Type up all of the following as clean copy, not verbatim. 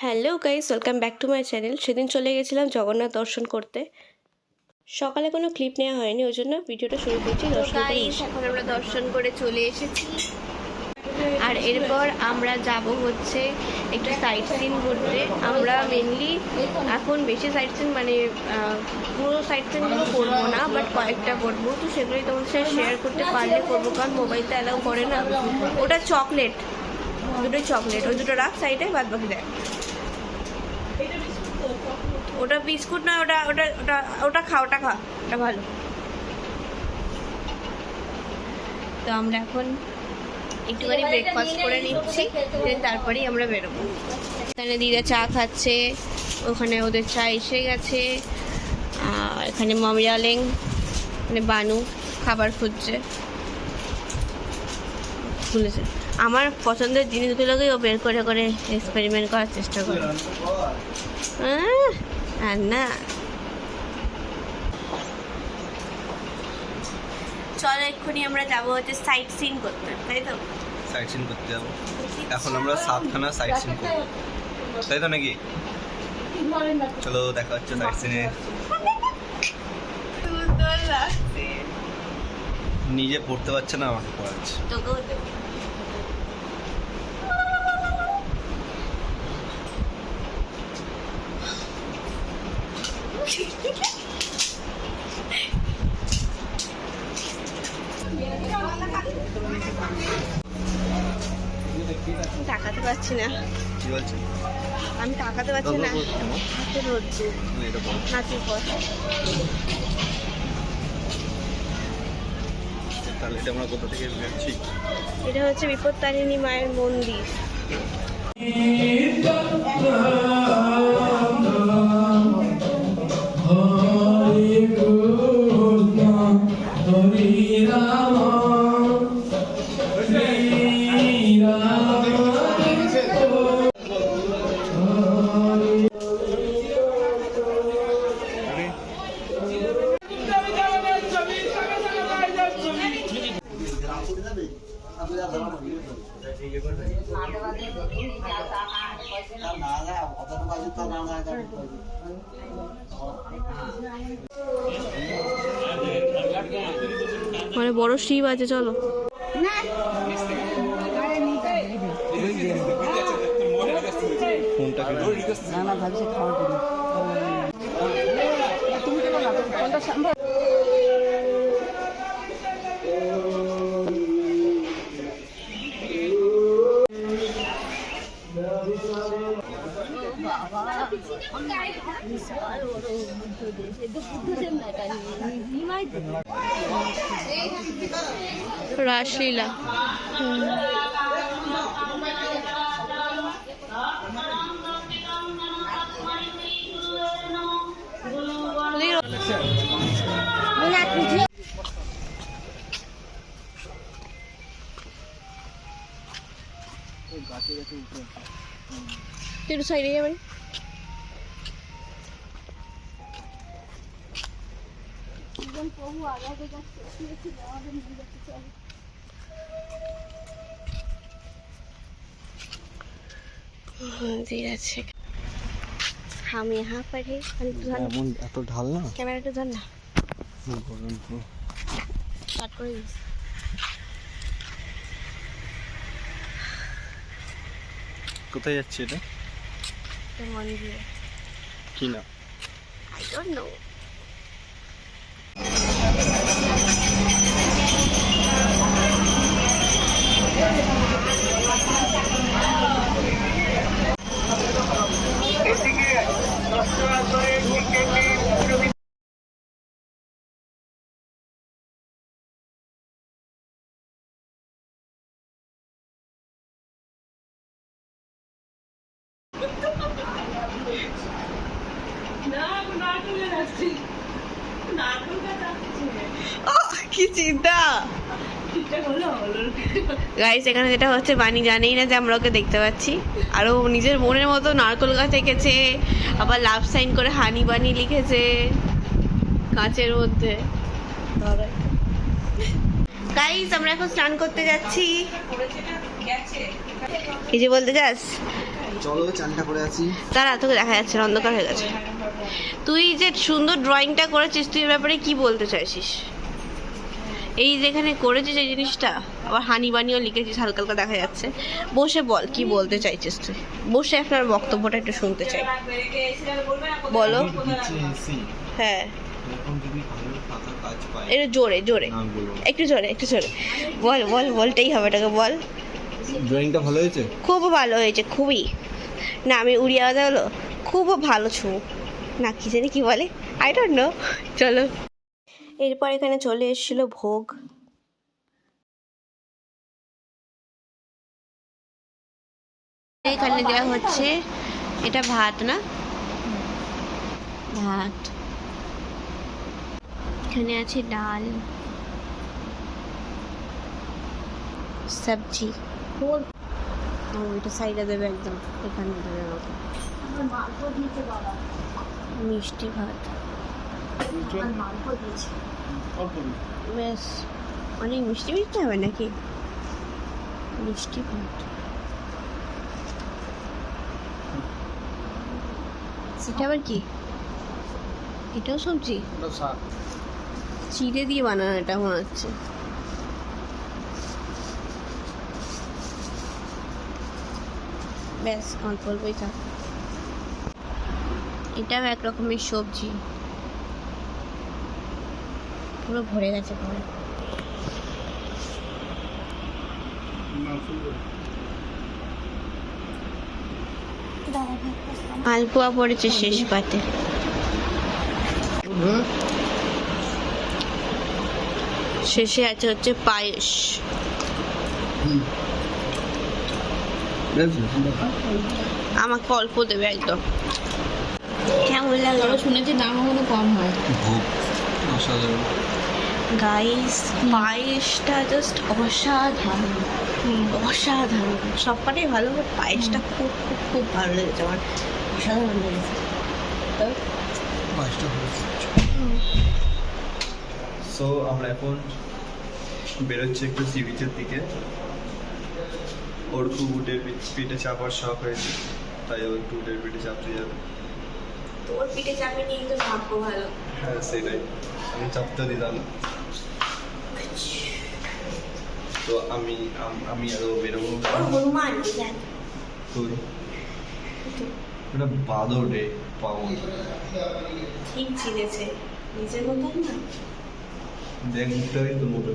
Hello guys, welcome back to my channel. সেদিন চলে গেছিলাম জগন্নাথ দর্শন করতে। সকালে কোনো ক্লিপ নেওয়া হয়নি, ওই জন্য ভিডিওটা শুরু করছি। দর্শন করে এখন আমরা দর্শন করে চলে এসেছি, আর এরপর আমরা যাব হচ্ছে একটু সাইট সিন ঘুরতে। আমরা মেনলি এখন বেশি সাইট সিন পুরো সাইট সিনগুলো করবো না, বাট কয়েকটা করবো। তো সেগুলোই তোমাদের সাথে শেয়ার করতে পারলে করবো, কারণ মোবাইলটা অ্যালাউ করে না। ওটা চকলেট, দুটোই চকলেট, ওই দুটো রাখ সাইডে, বাদ বাকি দেখ। ওটা বিস্কুট না, ওটা ওটা ওটা ওটা খা, ওটা ভালো। তো আমরা এখন একটুখানি ব্রেকফাস্ট করে নিচ্ছি, তারপরেই আমরা বেরোবো। এখানে দিদা চা খাচ্ছে, ওখানে ওদের চা এসে গেছে। আর এখানে মমিয়ালেং, মানে বানু খাবার খুঁজছে। আমার পছন্দের জিনিসগুলোকেই ও বের করে করে এক্সপেরিমেন্ট করার চেষ্টা করে। আর না, চলো এক্ষুনি আমরা যাবো হচ্ছে সাইট সিন করতে, তাই তো? সাইট সিন করতে যাবো এখন আমরা 7খানা সাইট সিন করবো, তাই তো নাকি? চলো দেখা হচ্ছে সাইট সিনে। নিজে পড়তে পারছে না, আমাকে পড়াচ্ছে। তোকেও দেবো। তাকাতে পারছি না, কি বলছে? আমি তাকাতে পারছি না, হাতে ধরছি। হাতির পর তাহলে এটা আমরা কোথা থেকে যাচ্ছি? এটা হচ্ছে বিপত্তারিণী মায়ের মন্দির। মানে বড় শিব আছে, চলো। ফোনটা রাসলীলা। তুই সাইডে যাবে। मंदिर আছে। हम यहाँ पर है। এমন এত ঢাল না, ক্যামেরাটা ধর না, স্টার্ট করে দিস। কোথায় যাচ্ছে এটা? মন্দির কি না? I don't know. কি চিন্তা গাইস, এখানে যেটা হচ্ছে বানি জানেই না যে আমরা ওকে দেখতে পাচ্ছি, আর ও নিজের মনের মতো নারকেল গাছ এঁকেছে, আবার লাভ সাইন করে হানি বানি লিখেছে কাঁচের মধ্যে। গাইস, আমরা এখন স্নান করতে যাচ্ছি। কিছু বলতে চাস? চলো চানটা করে আছি। তারা তোকে দেখা যাচ্ছে না, অন্ধকার হয়ে গেছে। তুই যে সুন্দর ড্রয়িংটা করেছিস, তুই এর ব্যাপারে কি বলতে চাইছিস? এই যেখানে করেছিস এই জিনিসটা, আবার হানি বানিও লিখেছিস, হালকা হালকা দেখা যাচ্ছে। বসে বল কি বলতে চাইছিস তুই, বসে আপনার বক্তব্যটা একটু শুনতে চাই, বলো। হ্যাঁ, একটু জোরে জোরে, একটু জোরে, একটু জোরে বল, বল, বলতেই হবে, এটাকে বল। ড্রয়িংটা ভালো হয়েছে? খুব ভালো হয়েছে, খুবই। না, আমি উড়িয়ে আওয়াজ হলো, খুব ভালো ছু না, কি জানি কি বলে, আই ডোন্ট নো। চলো, এরপর এখানে চলে এসেছিল ভোগ। এখানে দেওয়া হচ্ছে, এটা ভাত না, ভাত। এখানে আছে ডাল, সবজি, ওইটা সাইডে দেবে একদম, এখানে দেবে ওটা মিষ্টি ভাত। বেশ অনেক মিষ্টি মিষ্টি হবে নাকি? মিষ্টি ভাত, এটা আবার কি? এটাও সবজি, চিড়ে দিয়ে বানানো এটা মনে হচ্ছে। ব্যাস অল্প অল্পই থাক। এটাও এক রকমের সবজি, পুরো ভরে গেছে পরে। মালপোয়া পড়েছে শেষ পাতে। শেষে আছে হচ্ছে পায়েস। আমাকে অল্প দেবে একদম। কেমন লাগলো? শুনেছি দাম ওখানে কম হয়। অসাধারণ গাইস, পায়েসটা জাস্ট অসাধারণ, অসাধারণ। সবকটাই ভালো, বাট পায়েসটা খুব খুব খুব ভালো লেগেছে আমার, অসাধারণ লেগেছে। সো আমরা এখন বেরোচ্ছি একটু সি বিচের দিকে। ওর খুব উটের পিঠে চাপার শখ হয়েছে, তাই ও একটু উটের পিঠে চাপতে যাবে। তোর পিঠে চাপে নিয়ে তো ভাগ্য ভালো। হ্যাঁ সেটাই, আমি চাপতে দিতাম। তো আমি আরো বেরোবো। হনুমান দেখ, তুই এটা বাদর রে, পাগল। ঠিক চিনেছে নিজের মতন না। দেখ মুখটাই তো মোটে,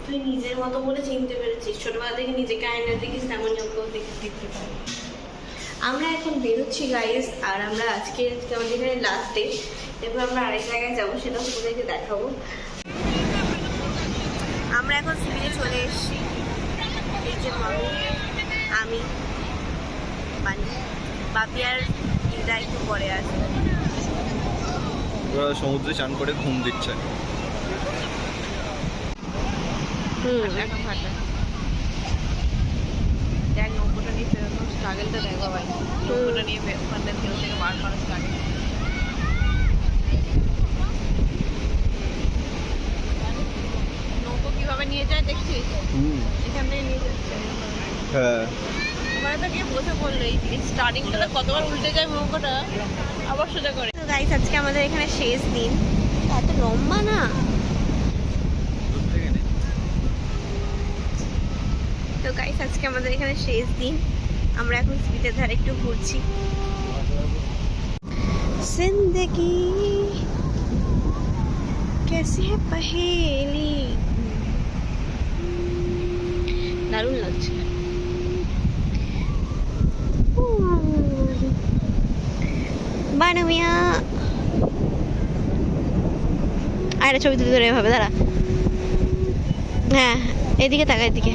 তুই নিজের মতো বলে চিনতে পেরেছিস। ছোটবেলা থেকে নিজেকে আয়না দেখিস, তেমনই ওকেও দেখতে পারি। আমরা এখন বেরোচ্ছি গাইস, আর আমরা আজকে আমাদের এখানে লাস্ট ডে। এরপর আমরা আরেক জায়গায় যাবো, সেটা তোমাদেরকে দেখাবো। আমরা এখন সিভিলে চলে এসেছি। এই যে মামি, আমি, বানি, বাপি আর দিদা একটু পরে আসবে। ওরা সমুদ্রে চান করে ঘুম দিচ্ছে। দেখ নৌকোটা নিয়ে ফেরানো স্ট্রাগলটা দেখো ভাই, নৌকোটা নিয়ে ওখানটা কেউ থেকে বার করা স্ট্রাগল। নৌকো কিভাবে নিয়ে যায় দেখছিস? এখান থেকে নিয়ে যাচ্ছে। হ্যাঁ, ওখানে তো গিয়ে বসে পড়লো। এই স্টার্টিংটা কতবার উল্টে যায় নৌকোটা, আবার সোজা করে। তো গাইস, আজকে আমাদের এখানে শেষ দিন। এত লম্বা না। তো গাইস, আজকে আমাদের এখানে শেষ দিন। আমরা এখন স্পিচের ধারে একটু ঘুরছি। জিন্দগি कैसी है पहेली, দারুণ লাগছে। বানু মিয়া, আরে ছবি তুলে ধরে এভাবে, দাঁড়া। হ্যাঁ, এদিকে তাকা, এদিকে।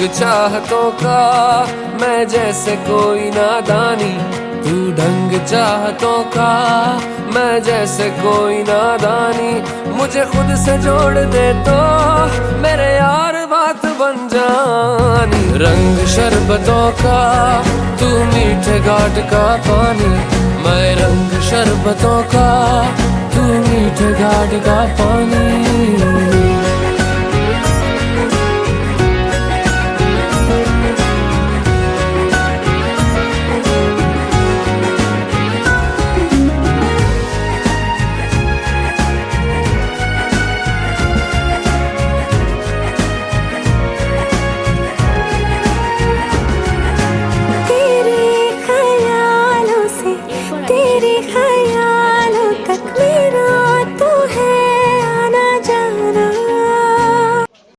चाहतों का, मैं जैसे कोई नादानी, तू ढंग चाहतों का, मैं जैसे कोई नादानी। मुझे खुद से जोड़ दे तो मेरे यार बात बन जानी। रंग शरबतों का, तू मीठे घाट का पानी, मैं रंग शरबतों का, तू मीठे घाट का पानी।